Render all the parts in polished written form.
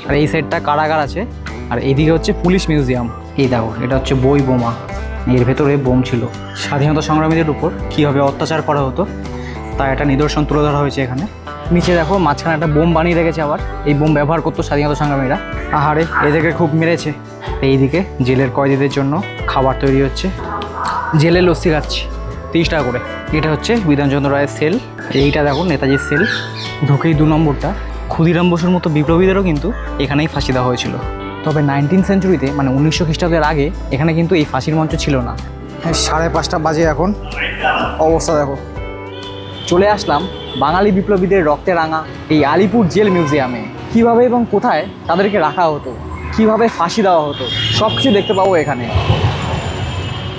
আর এই সাইডটা কারাগার আছে, আর এইদিকে হচ্ছে পুলিশ মিউজিয়াম। এই দেখো, এটা হচ্ছে বই বোমা, এর ভেতরে বোম ছিল। স্বাধীনতা সংগ্রামীদের উপর কীভাবে অত্যাচার করা হতো তার একটা নিদর্শন তুলে ধরা হয়েছে এখানে। নিচে দেখো মাঝখানে একটা বোম বানিয়ে রেখেছে, আবার এই বোম ব্যবহার করতো স্বাধীনতা সংগ্রামীরা। আহারে, এদেরকে খুব মেরেছে। এইদিকে জেলের কয়েদিদের জন্য খাবার তৈরি হচ্ছে। জেলে লস্যি খাচ্ছি 30 টাকা করে। এটা হচ্ছে বিধানচন্দ্র রায়ের সেল। এইটা দেখো নেতাজির সেল। ঢুকেই 2 নম্বরটা। ক্ষুদিরাম বসুর মতো বিপ্লবীদেরও কিন্তু এখানেই ফাঁসি দেওয়া হয়েছিল। তবে 19th সেঞ্চুরিতে, মানে 1900 খ্রিস্টাব্দের আগে এখানে কিন্তু এই ফাঁসির মঞ্চ ছিল না। 5:30 বাজে এখন, অবস্থা দেখো। চলে আসলাম বাঙালি বিপ্লবীদের রক্তে রাঙা এই আলিপুর জেল মিউজিয়ামে। কিভাবে এবং কোথায় তাদেরকে রাখা হতো, কিভাবে ফাঁসি দেওয়া হতো, সব কিছু দেখতে পাবো এখানে।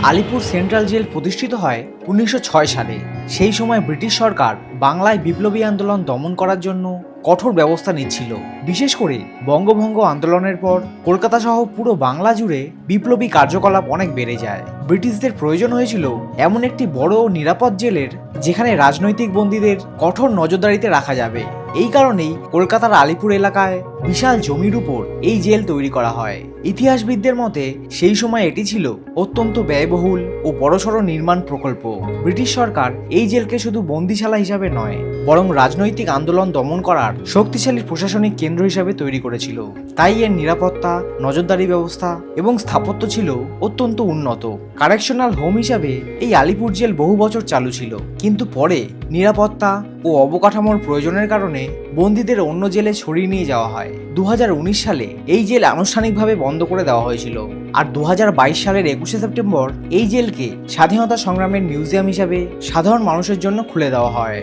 আলিপুর সেন্ট্রাল জেল প্রতিষ্ঠিত হয় 1906 সালে। সেই সময় ব্রিটিশ সরকার বাংলায় বিপ্লবী আন্দোলন দমন করার জন্য কঠোর ব্যবস্থা নিচ্ছিল। বিশেষ করে বঙ্গভঙ্গ আন্দোলনের পর কলকাতা সহ পুরো বাংলা জুড়ে বিপ্লবী কার্যকলাপ অনেক বেড়ে যায়। ব্রিটিশদের প্রয়োজন হয়েছিল এমন একটি বড় ও নিরাপদ জেলের যেখানে রাজনৈতিক বন্দীদের কঠোর নজরদারিতে রাখা যাবে। এই কারণেই কলকাতার আলিপুর এলাকায় বিশাল জমির উপর এই জেল তৈরি করা হয়। ইতিহাসবিদদের মতে সেই সময় এটি ছিল অত্যন্ত ব্যয়বহুল ও বড়সড় নির্মাণ প্রকল্প। ব্রিটিশ সরকার এই জেলকে শুধু বন্দিশালা হিসাবে নয়, বরং রাজনৈতিক আন্দোলন দমন করার শক্তিশালী প্রশাসনিক কেন্দ্র হিসাবে তৈরি করেছিল। তাই এর নিরাপত্তা, নজরদারি ব্যবস্থা এবং স্থাপত্য ছিল অত্যন্ত উন্নত। কারেকশনাল হোম হিসাবে এই আলিপুর জেল বহু বছর চালু ছিল, কিন্তু পরে নিরাপত্তা ও অবকাঠামোর প্রয়োজনের কারণে বন্দীদের অন্য জেলে সরিয়ে নিয়ে যাওয়া হয়। 2019 সালে এই জেল আনুষ্ঠানিকভাবে বন্ধ করে দেওয়া হয়েছিল, আর 2022 সালের 21শে সেপ্টেম্বর এই জেলকে স্বাধীনতা সংগ্রামের মিউজিয়াম হিসাবে সাধারণ মানুষের জন্য খুলে দেওয়া হয়।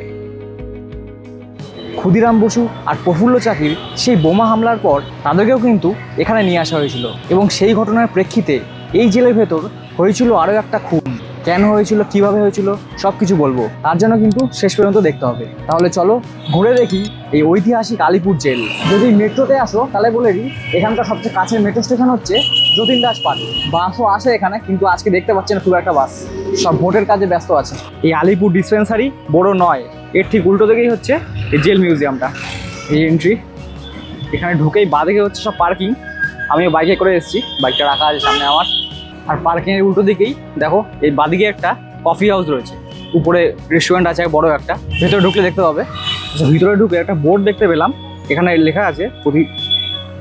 ক্ষুদিরাম বসু আর প্রফুল্ল চাকির সেই বোমা হামলার পর তাদেরকেও কিন্তু এখানে নিয়ে আসা হয়েছিল, এবং সেই ঘটনার প্রেক্ষিতে এই জেলের ভেতর হয়েছিল আরও একটা খুন। কেন হয়েছিল, কিভাবে হয়েছিল, সব কিছু বলবো। তার জন্য কিন্তু শেষ পর্যন্ত দেখতে হবে। তাহলে চলো ঘুরে দেখি এই ঐতিহাসিক আলিপুর জেল। যদি মেট্রোতে আসো তাহলে বলে দিই, এখানকার সবচেয়ে কাছের মেট্রো স্টেশন হচ্ছে যতীন দাস পার্ক। বাসও আসে এখানে, কিন্তু আজকে দেখতে পাচ্ছেন খুব একটা বাস, সব ভোটের কাজে ব্যস্ত আছে। এই আলিপুর ডিসপেন্সারি বড় নয়, এর ঠিক উল্টো দিকেই হচ্ছে এই জেল মিউজিয়ামটা। এই এন্ট্রি, এখানে ঢুকেই বাঁদিকে হচ্ছে সব পার্কিং। আমিও বাইকে করে এসেছি, বাইকটা রাখা আছে সামনে আমার। আর পার্কিংয়ের উল্টো দিকেই দেখো এই বাঁদিকে একটা কফি হাউস রয়েছে, উপরে রেস্টুরেন্ট আছে বড় একটা। ভেতরে ঢুকলে দেখতে পাবে। ভিতরে ঢুকে একটা বোর্ড দেখতে পেলাম, এখানে লেখা আছে প্রতি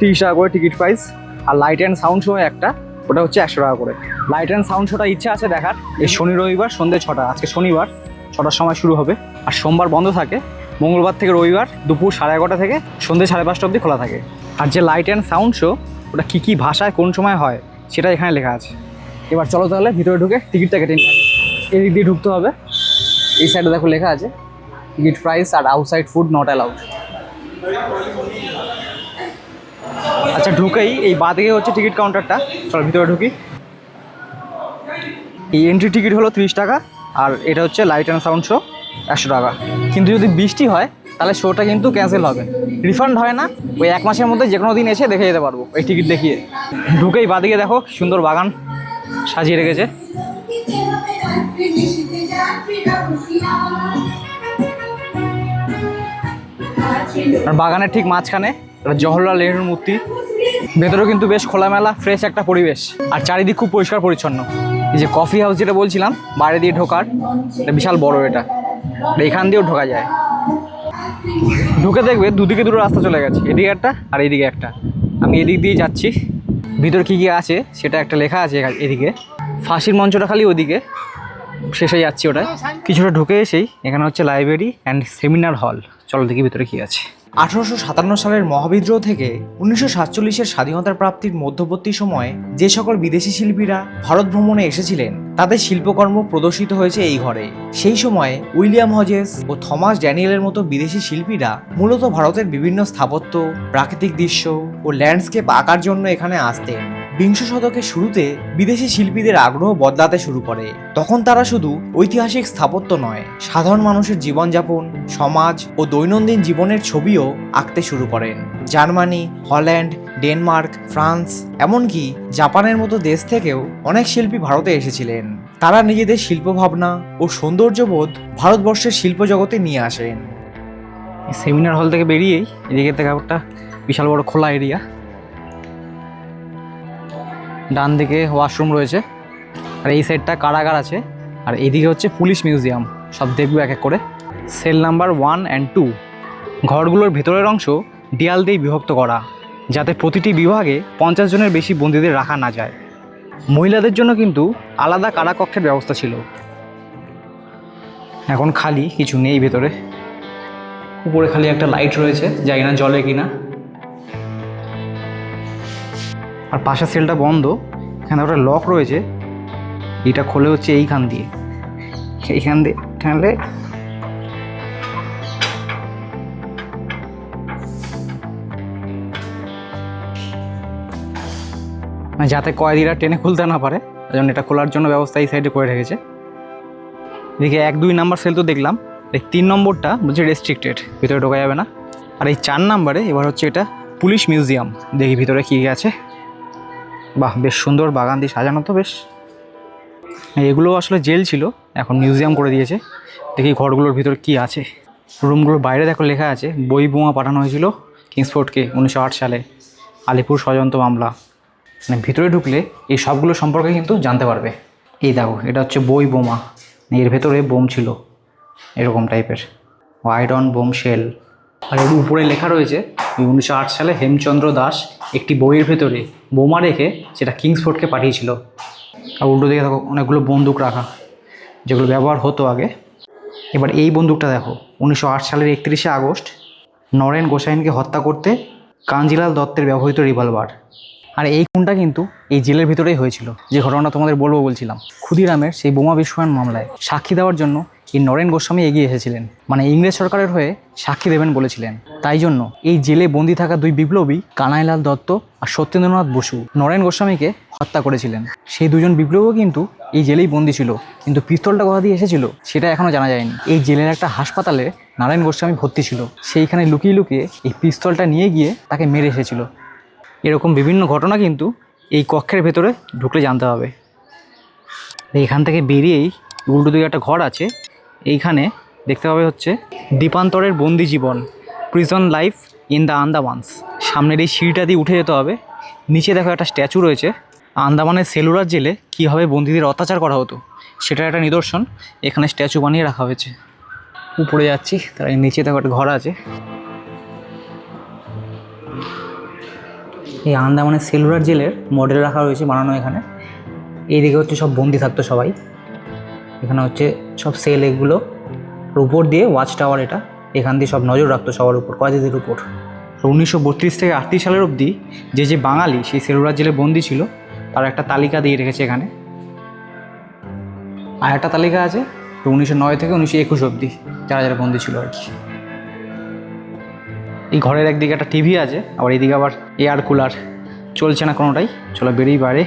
30 টাকা করে টিকিট প্রাইস। আর লাইট অ্যান্ড সাউন্ড শো একটা, ওটা হচ্ছে 100 টাকা করে। লাইট অ্যান্ড সাউন্ড শোটা ইচ্ছা আছে দেখার। এই শনি রবিবার সন্ধ্যে 6টা, আজকে শনিবার 6টার সময় শুরু হবে, আর সোমবার বন্ধ থাকে। মঙ্গলবার থেকে রবিবার দুপুর 11:30 থেকে সন্ধ্যে 5:30 অবধি খোলা থাকে। আর যে লাইট অ্যান্ড সাউন্ড শো, ওটা কী কী ভাষায় কোন সময় হয় সেটা এখানে লেখা আছে। এবার চলো তাহলে ভিতরে ঢুকে টিকিটটা কেটে নিই। এদিক দিয়ে ঢুকতে হবে। এই সাইডে দেখো লেখা আছে টিকিট প্রাইস আর আউটসাইড ফুড নট অ্যালাউড। আচ্ছা, ঢুকেই এই বাঁদিকে হচ্ছে টিকিট কাউন্টারটা। চলো ভিতরে ঢুকি। এই এন্ট্রি টিকিট হলো 30 টাকা, আর এটা হচ্ছে লাইট অ্যান্ড সাউন্ড শো 100 টাকা। কিন্তু যদি বৃষ্টি হয় তাহলে শোটা কিন্তু ক্যান্সেল হবে, রিফান্ড হয় না। ওই 1 মাসের মধ্যে যে কোনো দিন এসে দেখে যেতে পারবো এই টিকিট দেখিয়ে। ঢুকেই বাঁদিকে দেখো সুন্দর বাগান সাজিয়ে রেখেছে। আর বাগানের ঠিক মাঝখানে জওহরলাল নেহরুর মূর্তি। ভেতরেও কিন্তু বেশ খোলামেলা ফ্রেশ একটা পরিবেশ, আর চারিদিক খুব পরিষ্কার পরিচ্ছন্ন। এই যে কফি হাউস যেটা বলছিলাম বাইরে দিয়ে ঢোকার, এটা বিশাল বড়। এটা এখান দিয়েও ঢোকা যায়। ঢুকে দেখবে দুদিকে দুটো রাস্তা চলে গেছে, এদিকে একটা আর এদিকে একটা। আমি এদিক দিয়ে যাচ্ছি। ভিতর কী কী আছে সেটা একটা লেখা আছে এদিকে। ফাঁসির মঞ্চটা খালি ওদিকে, শেষে যাচ্ছি ওটায়। কিছুটা ঢুকে এসেই এখানে হচ্ছে লাইব্রেরি অ্যান্ড সেমিনার হল। চলো দেখি ভিতরে কী আছে। 1857 সালের মহাবিদ্রোহ থেকে 1947-এর স্বাধীনতার প্রাপ্তির মধ্যবর্তী সময়ে যে সকল বিদেশি শিল্পীরা ভারত ভ্রমণে এসেছিলেন তাদের শিল্পকর্ম প্রদর্শিত হয়েছে এই ঘরে। সেই সময়ে উইলিয়াম হজেস ও থমাস ড্যানিয়েলের মতো বিদেশি শিল্পীরা মূলত ভারতের বিভিন্ন স্থাপত্য, প্রাকৃতিক দৃশ্য ও ল্যান্ডস্কেপ আঁকার জন্য এখানে আসতেন। বিংশ শতকের শুরুতে বিদেশি শিল্পীদের আগ্রহ বদলাতে শুরু করে। তখন তারা শুধু ঐতিহাসিক স্থাপত্য নয়, সাধারণ মানুষের জীবনযাপন, সমাজ ও দৈনন্দিন জীবনের ছবিও আঁকতে শুরু করেন। জার্মানি, হল্যান্ড, ডেনমার্ক, ফ্রান্স, এমনকি জাপানের মতো দেশ থেকেও অনেক শিল্পী ভারতে এসেছিলেন। তারা নিজেদের শিল্পভাবনা ও সৌন্দর্যবোধ ভারতবর্ষের শিল্প জগতে নিয়ে আসেন। সেমিনার হল থেকে বেরিয়েই এদিকে থেকে একটা বিশাল বড় খোলা এরিয়া। ডান দিকে ওয়াশরুম রয়েছে, আর এই সাইডটা কারাগার আছে, আর এইদিকে হচ্ছে পুলিশ মিউজিয়াম। সব দেখবো এক এক করে। Cell number 1 and 2। ঘরগুলোর ভেতরের অংশ দেয়াল দিয়ে বিভক্ত করা, যাতে প্রতিটি বিভাগে 50 জনের বেশি বন্দীদের রাখা না যায়। মহিলাদের জন্য কিন্তু আলাদা কারাকক্ষের ব্যবস্থা ছিল। এখন খালি, কিছু নেই ভেতরে। উপরে খালি একটা লাইট রয়েছে, জানি না জ্বলে কিনা। আর পাশের সেলটা বন্ধ, এখানে একটা লক রয়েছে, এটা খোলে হচ্ছে এইখান দিয়ে ঠেলে। যাতে কয়েদিরা টেনে খুলতে না পারে, তাই জন্য এটা খোলার জন্য ব্যবস্থা এই সাইডে করে রেখেছে। এদিকে 1-2 নাম্বার সেল তো দেখলাম, এই 3 নম্বরটা বলছে রেস্ট্রিক্টেড, ভিতরে ঢোকা যাবে না। আর এই 4 নাম্বারে এবার হচ্ছে এটা পুলিশ মিউজিয়াম। দেখি ভিতরে কী আছে। বাহ, বেশ সুন্দর বাগান দিয়ে সাজানো তো বেশ। এগুলো আসলে জেল ছিল, এখন মিউজিয়াম করে দিয়েছে। দেখি ঘরগুলোর ভিতর কি আছে। রুমগুলোর বাইরে দেখো লেখা আছে বই বোমা পাঠানো হয়েছিল কিংসফোর্ডকে 1908 সালে, আলিপুর ষড়যন্ত্র মামলা। মানে ভিতরে ঢুকলে এই সবগুলো সম্পর্কে কিন্তু জানতে পারবে। এই দেখো, এটা হচ্ছে বই বোমা, এর ভেতরে বোম ছিল এরকম টাইপের, আয়রন বোম শেল। আর এর উপরে লেখা রয়েছে 1908 সালে হেমচন্দ্র দাস একটি বইয়ের ভেতরে বোমা রেখে সেটা কিংসফোর্ডকে পাঠিয়েছিল। আর উল্টো দিকে দেখো অনেকগুলো বন্দুক রাখা, যেগুলো ব্যবহার হতো আগে। এবার এই বন্দুকটা দেখো, 1908 সালের 31শে আগস্ট নরেন গোসাইনকে হত্যা করতে কাঞ্জিলাল দত্তের ব্যবহৃত রিভলভার। আর এই খুনটা কিন্তু এই জেলের ভিতরেই হয়েছিল, যে ঘটনাটা তোমাদের বলছিলাম। ক্ষুদিরামের সেই বোমা বিস্ফোরণ মামলায় সাক্ষী দেওয়ার জন্য এই নরেন গোস্বামী এগিয়ে এসেছিলেন, মানে ইংরেজ সরকারের হয়ে সাক্ষী দেবেন বলেছিলেন। তাই জন্য এই জেলে বন্দি থাকা 2 বিপ্লবী কানাইলাল দত্ত আর সত্যেন্দ্রনাথ বসু নরেন গোস্বামীকে হত্যা করেছিলেন। সেই 2জন বিপ্লবীও কিন্তু এই জেলেই বন্দি ছিল, কিন্তু পিস্তলটা কোথা দিয়ে এসেছিল সেটা এখনও জানা যায়নি। এই জেলের একটা হাসপাতালে নারায়ণ গোস্বামী ভর্তি ছিল, সেইখানে লুকিয়ে লুকিয়ে এই পিস্তলটা নিয়ে গিয়ে তাকে মেরে এসেছিল। এরকম বিভিন্ন ঘটনা কিন্তু এই কক্ষের ভেতরে ঢুকলে জানতে হবে। এইখান থেকে বেরিয়েই উল্টো দিকে একটা ঘর আছে, এইখানে দেখতে পাবে হচ্ছে দ্বীপান্তরের বন্দি জীবন, প্রিজন লাইফ ইন দ্য আন্দামানস। সামনের এই সিঁড়িটা দিয়ে উঠে যেতে হবে। নিচে দেখো একটা স্ট্যাচু রয়েছে, আন্দামানের সেলুলার জেলে কীভাবে বন্দীদের অত্যাচার করা হতো সেটার একটা নিদর্শন এখানে স্ট্যাচু বানিয়ে রাখা হয়েছে। উপরে যাচ্ছি, তার নিচে দেখো একটা ঘর আছে। এই আন্দামানের সেলুলার জেলের মডেল রাখা রয়েছে বানানো এখানে। এইদিকে হচ্ছে সব বন্দি থাকতো সবাই, এখানে হচ্ছে সব সেল, এগুলো উপর দিয়ে ওয়াচ টাওয়ার, এটা এখান দিয়ে সব নজর রাখতো সবার উপর, কয়েদিদের উপর। 1932 থেকে 38 সালের অবধি যে বাঙালি সেই সেলুলার জেলে বন্দি ছিল তার একটা তালিকা দিয়ে রেখেছে এখানে। আর একটা তালিকা আছে 1909 থেকে 1921 অবধি যারা যারা বন্দি ছিল আর কি। এই ঘরের একদিকে একটা টিভি আছে, আবার এইদিকে আবার এয়ার কুলার, চলছে না কোনোটাই। চলো বেরিয়ে বাইরে।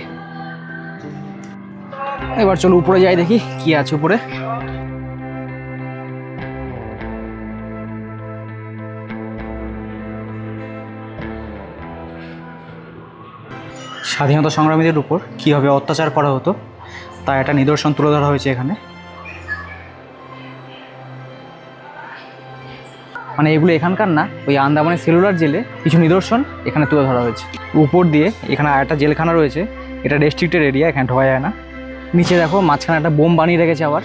এবার চলো উপরে যাই, দেখি কি আছে উপরে। স্বাধীনতা সংগ্রামীদের উপর কীভাবে অত্যাচার করা হতো তা একটা নিদর্শন তুলে ধরা হয়েছে এখানে। মানে এগুলো এখানকার না, ওই আন্দামানের সেলুলার জেলে কিছু নিদর্শন এখানে তুলে ধরা হয়েছে। উপর দিয়ে এখানে আরেকটা জেলখানা রয়েছে, এটা রেস্ট্রিক্টেড এরিয়া, এখানে ঢোকা যায় না। নিচে দেখো মাঝখানে একটা বোম বানিয়ে রেখেছে, আবার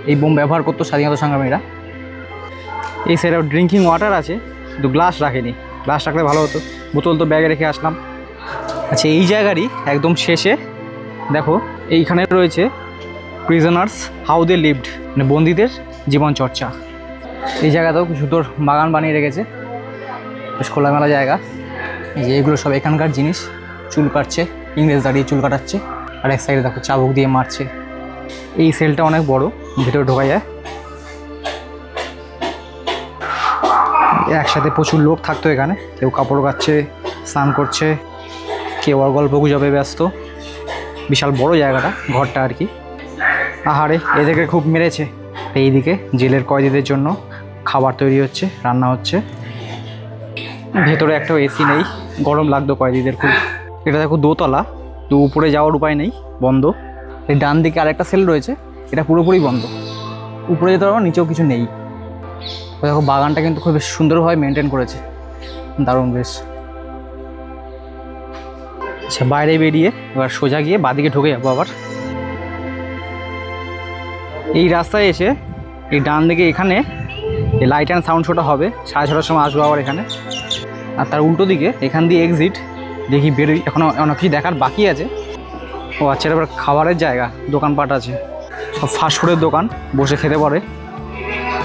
এই বোম ব্যবহার করতো স্বাধীনতা সংগ্রামীরা। এই সাইডে ড্রিঙ্কিং ওয়াটার আছে, কিন্তু গ্লাস রাখেনি, গ্লাস রাখলে ভালো হতো। বোতল তো ব্যাগে রেখে আসলাম। আচ্ছা, এই জায়গারই একদম শেষে দেখো এইখানে রয়েছে প্রিজনার্স হাউ দে লিভড, মানে বন্দীদের জীবনচর্চা। এই জায়গাতেও সুন্দর বাগান বানিয়ে রেখেছে, বেশ খোলামেলা জায়গা। এই যে এগুলো সব এখানকার জিনিস। চুল কাটছে, ইংরেজ দাঁড়িয়ে চুল কাটাচ্ছে। আর এক সাইডে দেখো চাবুক দিয়ে মারছে। এই সেলটা অনেক বড়, ভিতরে ঢোকা যায়। একসাথে প্রচুর লোক থাকতো এখানে, কেউ কাপড় কাচ্ছে, স্নান করছে, কেউ আর গল্প গুজবে ব্যস্ত। বিশাল বড় জায়গাটা, ঘরটা আর কি। আহারে, এদেরকে খুব মেরেছে। এইদিকে জেলের কয়েদিদের জন্য খাবার তৈরি হচ্ছে, রান্না হচ্ছে। ভেতরে একটা এসি নেই, গরম লাগতো কয়েদিদের খুব। এটা দেখো দোতলা, তো উপরে যাওয়ার উপায় নেই, বন্ধ। এই ডান দিকে আরেকটা সেল রয়েছে, এটা পুরোপুরি বন্ধ। উপরে যেতে পারবো, নিচেও কিছু নেই। দেখো বাগানটা কিন্তু খুব সুন্দরভাবে মেনটেন করেছে। দারুণ বেশ। আচ্ছা, বাইরে বেরিয়ে এবার সোজা গিয়ে বাদিকে ঢুকে যাবো আবার। এই রাস্তায় এসে এই ডান দিকে এখানে এই লাইট অ্যান্ড সাউন্ড শোটা হবে, 6:30টার সময় আসবো আবার এখানে। আর তার উল্টো দিকে এখান দিয়ে এক্সিট, দেখি বেরোই, এখনও অনেক কিছু দেখার বাকি আছে। ও আচ্ছা, এবার খাবারের জায়গা, দোকানপাট আছে, সব ফাস্টফুডের দোকান, বসে খেতে পারে।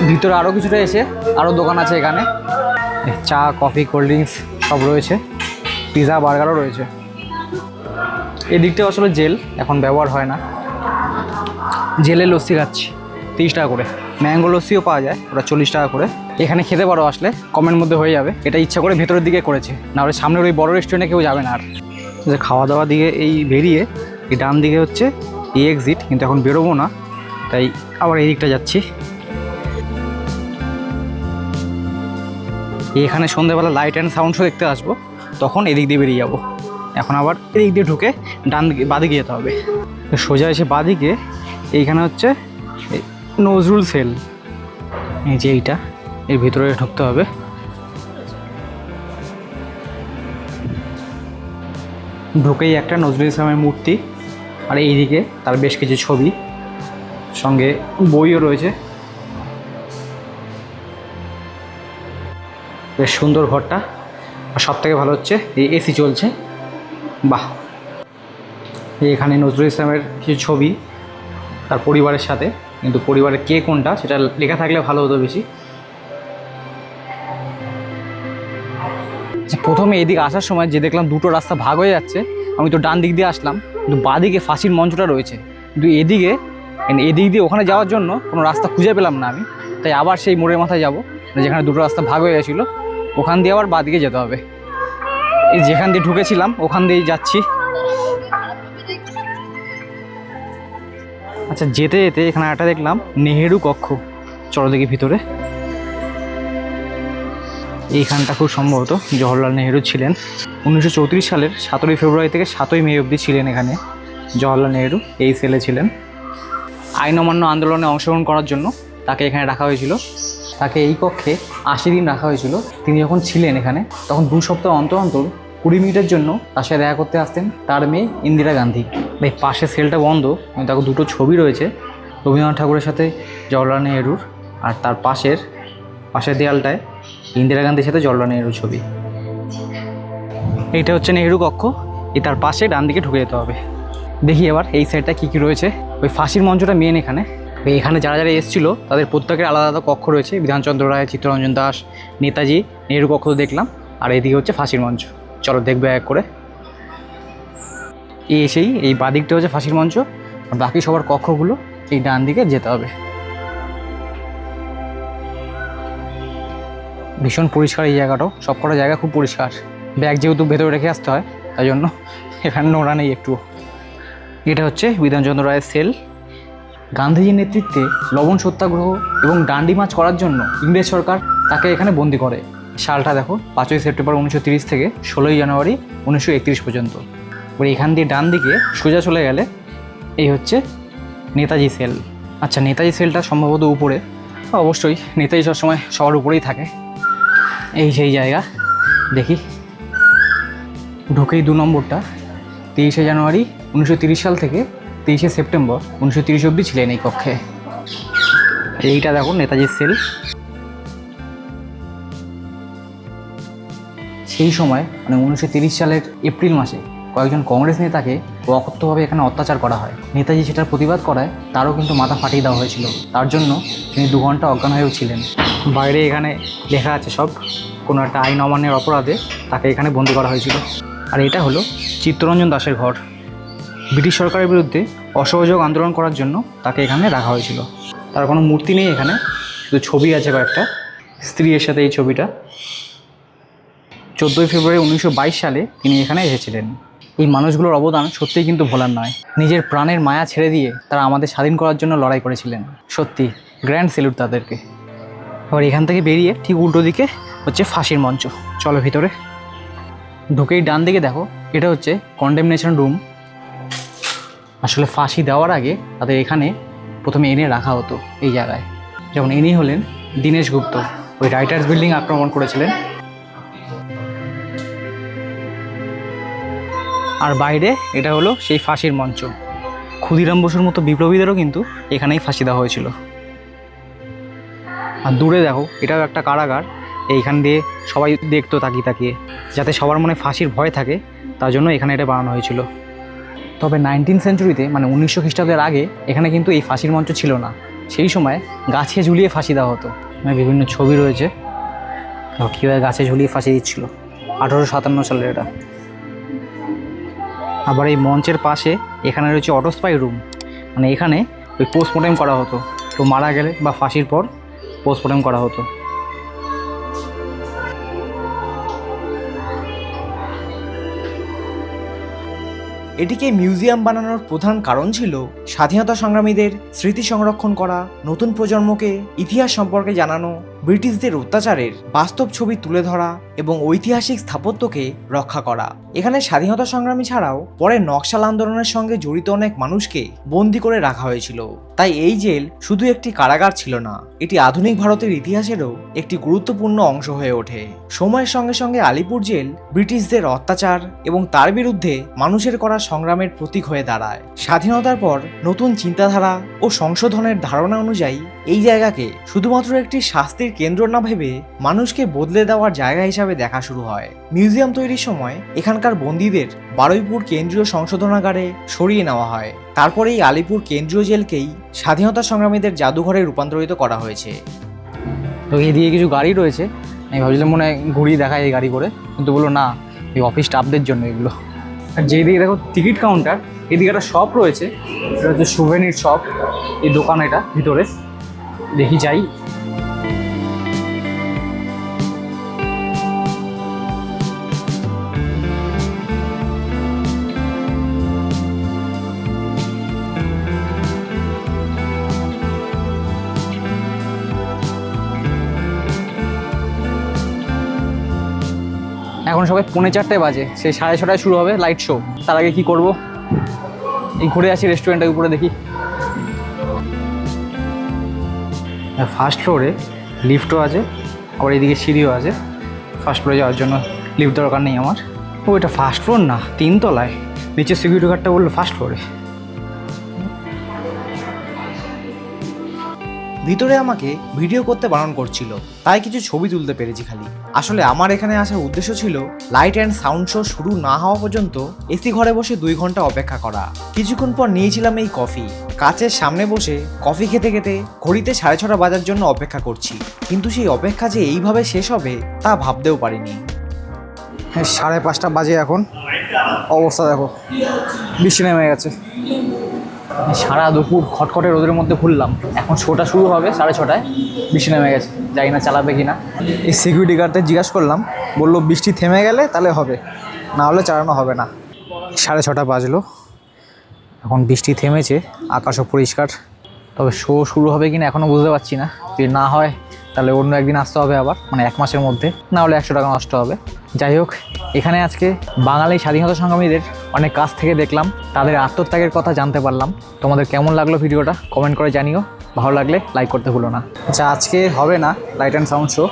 ভিতরে আরও কিছুটা এসে আরও দোকান আছে এখানে, চা, কফি, কোল্ড ড্রিঙ্কস সব রয়েছে, পিৎজা, বার্গারও রয়েছে। এই দিকটা আসলে জেল, এখন ব্যবহার হয় না। জেলে লস্যি খাচ্ছি 30 টাকা করে, ম্যাঙ্গো লস্যিও পাওয়া যায়, ওটা 40 টাকা করে। এখানে খেতে পারো, আসলে কমের মধ্যে হয়ে যাবে। এটা ইচ্ছা করে ভেতরের দিকে করেছে, না হলে সামনের ওই বড় রেস্টুরেন্টে কেউ যাবে না। আর যে খাওয়া দাওয়া দিকে এই বেরিয়ে এই ডান দিকে হচ্ছে এই এক্সিট, কিন্তু এখন বেরোবো না, তাই আবার এই দিকটা যাচ্ছি। এখানে সন্ধ্যেবেলা লাইট অ্যান্ড সাউন্ড শো দেখতে আসবো, তখন এদিক দিয়ে বেরিয়ে যাবো। এখন আবার এদিক দিয়ে ঢুকে ডান দিকে বাদিকে যেতে হবে। সোজা এসে বাদিকে এইখানে হচ্ছে নজরুল সেল, এই যে এইটা, এর ভিতরে ঢুকতে হবে। ঢুকেই একটা নজরুল ইসলামের মূর্তি, আর এইদিকে তার বেশ কিছু ছবি, সঙ্গে বইও রয়েছে। বেশ সুন্দর ঘরটা, আর সব থেকে ভালো হচ্ছে এই এসি চলছে, বাহ। এখানে নজরুল ইসলামের কিছু ছবি তার পরিবারের সাথে, কিন্তু পরিবারের কে কোনটা সেটা লেখা থাকলে ভালো হতো বেশি। প্রথমে এদিকে আসার সময় যে দেখলাম দুটো রাস্তা ভাগ হয়ে যাচ্ছে, আমি তো ডান দিক দিয়ে আসলাম, কিন্তু বাঁদিকে ফাঁসির মঞ্চটা রয়েছে, কিন্তু এদিক দিয়ে ওখানে যাওয়ার জন্য কোনো রাস্তা খুঁজে পেলাম না আমি, তাই আবার সেই মোড়ের মাথায় যাব, যেখানে দুটো রাস্তা ভাগ হয়ে গেছিলো, ওখান দিয়ে আবার বাঁদিকে যেতে হবে। এই যেখান দিয়ে ঢুকেছিলাম ওখান দিয়েই যাচ্ছি। আচ্ছা, যেতে যেতে এখানে একটা দেখলাম নেহেরু কক্ষ, চলো দেখি ভিতরে। এইখানটা খুব সম্ভবত জওহরলাল নেহেরু ছিলেন। 1934 সালের 17 ফেব্রুয়ারি থেকে 7ই মে অবধি ছিলেন এখানে জওহরলাল নেহেরু, এই সেলে ছিলেন। আইন অমান্য আন্দোলনে অংশগ্রহণ করার জন্য তাকে এখানে রাখা হয়েছিল। তাকে এই কক্ষে 80 দিন রাখা হয়েছিল। তিনি যখন ছিলেন এখানে, তখন 2 সপ্তাহ অন্তর অন্তর 20 মিনিটের জন্য তার সাথে দেখা করতে আসতেন তার মেয়ে ইন্দিরা গান্ধী। এই পাশে সেলটা বন্ধ, কিন্তু তাকে দুটো ছবি রয়েছে রবীন্দ্রনাথ ঠাকুরের সাথে জওহরলাল নেহেরুর, আর তার পাশের দেয়ালটায় ইন্দিরা গান্ধীর সাথে জওহরলাল নেহেরুর ছবি। এইটা হচ্ছে নেহেরু কক্ষ, তার পাশে ডান দিকে ঢুকে যেতে হবে। দেখি এবার এই সাইডটা কী কী রয়েছে। ওই ফাঁসির মঞ্চটা মেন এখানে। এখানে যারা যারা এসেছিলো তাদের প্রত্যেকের আলাদা আলাদা কক্ষ রয়েছে, বিধানচন্দ্র রায়, চিত্তরঞ্জন দাস, নেতাজি, নেহেরু কক্ষ দেখলাম, আর এইদিকে হচ্ছে ফাঁসির মঞ্চ। চলো দেখবে এক করে। এসেই এই বাদিকটা হচ্ছে ফাঁসির মঞ্চ, আর বাকি সবার কক্ষগুলো এই ডান দিকে যেতে হবে। ভীষণ পরিষ্কার এই জায়গাটাও, সবকটা জায়গা খুব পরিষ্কার। ব্যাগ যেহেতু ভেতরে রেখে আসতে হয়, তাই জন্য এখানে নোংরা নেই একটু। এটা হচ্ছে বিধানচন্দ্র রায়ের সেল। গান্ধীজির নেতৃত্বে লবণ সত্যাগ্রহ এবং ডান্ডি মার্চ করার জন্য ইংরেজ সরকার তাকে এখানে বন্দি করে। সালটা দেখো, 5ই সেপ্টেম্বর 1930 থেকে 16ই জানুয়ারি 1931 পর্যন্ত। এবার এখান দিয়ে ডান দিকে সোজা চলে গেলে এই হচ্ছে নেতাজি সেল। আচ্ছা, নেতাজি সেলটা সম্ভবত উপরে, অবশ্যই নেতাজি সবসময় সবার উপরেই থাকে। এই সেই জায়গা, দেখি ঢুকেই 2 নম্বরটা 23শে জানুয়ারি 1930 সাল থেকে 23শে সেপ্টেম্বর 1930 অবধি ছিলেন এই কক্ষে। এইটা দেখো নেতাজির সেল। সেই সময় মানে 1930 সালের এপ্রিল মাসে কয়েকজন কংগ্রেস নেতাকে অকথ্যভাবে এখানে অত্যাচার করা হয়। নেতাজি সেটার প্রতিবাদ করায় তারও কিন্তু মাথা ফাটিয়ে দেওয়া হয়েছিল। তার জন্য তিনি 2 ঘন্টা অজ্ঞান হয়েও ছিলেন। বাইরে এখানে লেখা আছে সব, কোনো একটা আইন অমান্যের অপরাধে তাকে এখানে বন্দি করা হয়েছিল। আর এটা হলো চিত্তরঞ্জন দাসের ঘর। ব্রিটিশ সরকারের বিরুদ্ধে অসহযোগ আন্দোলন করার জন্য তাকে এখানে রাখা হয়েছিল। তার কোনো মূর্তি নেই এখানে, শুধু ছবি আছে কয়েকটা, স্ত্রীর সাথে এই ছবিটা। 14ই ফেব্রুয়ারি 1922 সালে তিনি এখানে এসেছিলেন। এই মানুষগুলোর অবদান সত্যিই কিন্তু ভোলার নয়। নিজের প্রাণের মায়া ছেড়ে দিয়ে তারা আমাদের স্বাধীন করার জন্য লড়াই করেছিলেন। সত্যি গ্র্যান্ড স্যালুট তাদেরকে। আবার এখান থেকে বেরিয়ে ঠিক উল্টো দিকে হচ্ছে ফাঁসির মঞ্চ। চলো ভিতরে। ঢুকেই ডান দিকে দেখো, এটা হচ্ছে কন্ডেমনেশন রুম। আসলে ফাঁসি দেওয়ার আগে তাদের এখানে প্রথমে এনে রাখা হতো এই জায়গায়। যেমন ইনি হলেন দীনেশ গুপ্ত, ওই রাইটার্স বিল্ডিং আক্রমণ করেছিলেন। আর বাইরে এটা হলো সেই ফাঁসির মঞ্চ। ক্ষুদিরাম বসুর মতো বিপ্লবীদেরও কিন্তু এখানেই ফাঁসি দেওয়া হয়েছিল। আর দূরে দেখো, এটাও একটা কারাগার। এইখান দিয়ে সবাই দেখতো তাকিয়ে তাকিয়ে, যাতে সবার মনে ফাঁসির ভয় থাকে, তার জন্য এখানে এটা বানানো হয়েছিল। তবে 19 সেঞ্চুরিতে, মানে 1900 খ্রিস্টাব্দের আগে এখানে কিন্তু এই ফাঁসির মঞ্চ ছিল না। সেই সময় গাছে ঝুলিয়ে ফাঁসি দেওয়া হতো। মানে বিভিন্ন ছবি রয়েছে কীভাবে গাছে ঝুলিয়ে ফাঁসি দিচ্ছিল। 1857 সালের এটা। আবার এই মঞ্চের পাশে এখানে রয়েছে অটোস্পাই রুম, মানে এখানে ওই পোস্টমর্টেম করা হতো। তো মারা গেলে বা ফাঁসির পর পোস্টমর্টেম করা হতো। এটিকে মিউজিয়াম বানানোর প্রধান কারণ ছিল স্বাধীনতা সংগ্রামীদের স্মৃতি সংরক্ষণ করা, নতুন প্রজন্মকে ইতিহাস সম্পর্কে জানানো, ব্রিটিশদের অত্যাচারের বাস্তব ছবি তুলে ধরা এবং ঐতিহাসিক স্থাপত্যকে রক্ষা করা। এখানে স্বাধীনতা সংগ্রামী ছাড়াও পরে নকশাল আন্দোলনের সঙ্গে জড়িত অনেক মানুষকে বন্দি করে রাখা হয়েছিল। তাই এই জেল শুধু একটি কারাগার ছিল না, এটি আধুনিক ভারতের ইতিহাসেরও একটি গুরুত্বপূর্ণ অংশ হয়ে ওঠে। সময়ের সঙ্গে সঙ্গে আলিপুর জেল ব্রিটিশদের অত্যাচার এবং তার বিরুদ্ধে মানুষের করা সংগ্রামের প্রতীক হয়ে দাঁড়ায়। স্বাধীনতার পর নতুন চিন্তাধারা ও সংশোধনের ধারণা অনুযায়ী এই জায়গাকে শুধুমাত্র একটি শাস্তির কেন্দ্র না ভেবে মানুষকে বদলে দেওয়ার জায়গা হিসাবে দেখা শুরু হয়। মিউজিয়াম তৈরির সময় এখানকার বন্দীদের বারুইপুর কেন্দ্রীয় সংশোধনাগারে সরিয়ে নেওয়া হয়। তারপরে এই আলিপুর কেন্দ্রীয় জেলকেই স্বাধীনতা সংগ্রামীদের জাদুঘরে রূপান্তরিত করা হয়েছে। তো এদিকে কিছু গাড়ি রয়েছে, আমি ভাবছিলাম মনে হয় ঘুরিয়ে দেখায় এই গাড়ি করে, কিন্তু বলো না, এই অফিস স্টাফদের জন্য এগুলো। আর যেদিকে দেখো টিকিট কাউন্টার, এদিকে একটা শপ রয়েছে, এটা হচ্ছে সুভেনির শপ। এই দোকান এটা ভিতরে, দেখি যাই। এখন সবাই 4:45 বাজে, সেই 6:30টায় শুরু হবে লাইট শো। তার আগে কি করব, এই ঘুরে আসি রেস্টুরেন্টের উপরে দেখি। ফার্স্ট ফ্লোরে লিফটও আছে, আবার এদিকে সিঁড়িও আছে। ফার্স্ট ফ্লোরে যাওয়ার জন্য লিফট দরকার নেই আমার। ও, এটা ফার্স্ট ফ্লোর না, 3 তলায়। নিচে সিকিউরিটি গার্ডটা বললো ফার্স্ট ফ্লোরে। ভিতরে আমাকে ভিডিও করতে বারণ করছিল, তাই কিছু ছবি তুলতে পেরেছি খালি। আসলে আমার এখানে আসার উদ্দেশ্য ছিল লাইট অ্যান্ড সাউন্ড শো শুরু না হওয়া পর্যন্ত এসি ঘরে বসে 2 ঘন্টা অপেক্ষা করা। কিছুক্ষণ পর নিয়েছিলাম এই কফি। কাচের সামনে বসে কফি খেতে খেতে ঘড়িতে 6:30 বাজার জন্য অপেক্ষা করছি, কিন্তু সেই অপেক্ষা যে এইভাবে শেষ হবে তা ভাবতেও পারিনি। 5:30 বাজে এখন। অবস্থা দেখো, বৃষ্টি নেমে গেছে। সারা দুপুর খটখটে রোদের মধ্যে ঘুরলাম, এখন শোটা শুরু হবে 6:30টায়। বৃষ্টি নেমে গেছে, জানি না চালাবে কি না। এই সিকিউরিটি গার্ডদের জিজ্ঞাসা করলাম, বললো বৃষ্টি থেমে গেলে তাহলে হবে, না হলে চালানো হবে না। 6:30 বাজলো, এখন বৃষ্টি থেমেছে, আকাশও পরিষ্কার। তবে শো শুরু হবে কি না এখনও বুঝতে পারছি না। যদি না হয় তাহলে অন্য একদিন আসতে হবে আবার, মানে 1 মাসের মধ্যে, না হলে 100 টাকা নষ্ট হবে। যাই হোক, এখানে আজকে বাঙালি স্বাধীনতা সংগ্রামীদের অনেক কাছ থেকে দেখলাম, তাদের আত্মত্যাগের কথা জানতে পারলাম। তোমাদের কেমন লাগলো ভিডিওটা কমেন্ট করে জানিও, ভালো লাগলে লাইক করতে ভুলো না। আচ্ছা, আজকে হবে না লাইট অ্যান্ড সাউন্ড শো,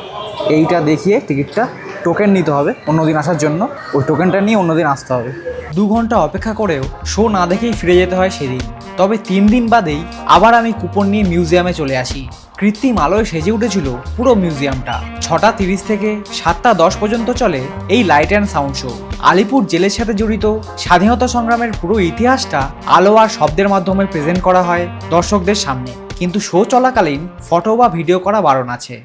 এইটা দেখিয়ে টিকিটটা টোকেন নিতে হবে অন্যদিন আসার জন্য। ওই টোকেনটা নিয়ে অন্যদিন আসতে হবে। 2 ঘন্টা অপেক্ষা করেও শো না দেখেই ফিরে যেতে হয় সেদিন। তবে 3 দিন বাদেই আবার আমি কুপন নিয়ে মিউজিয়ামে চলে আসি। কৃত্রিম আলোয় সেজে উঠেছিল পুরো মিউজিয়ামটা। 6:30 থেকে 7:10 পর্যন্ত চলে এই light and sound show. Alipur জেলের সাথে জড়িত স্বাধীনতা সংগ্রামের পুরো ইতিহাসটা আলো আর শব্দের মাধ্যমে প্রেজেন্ট করা হয় দর্শকদের সামনে, কিন্তু শো চলাকালীন ফটো বা ভিডিও করা বারণ আছে।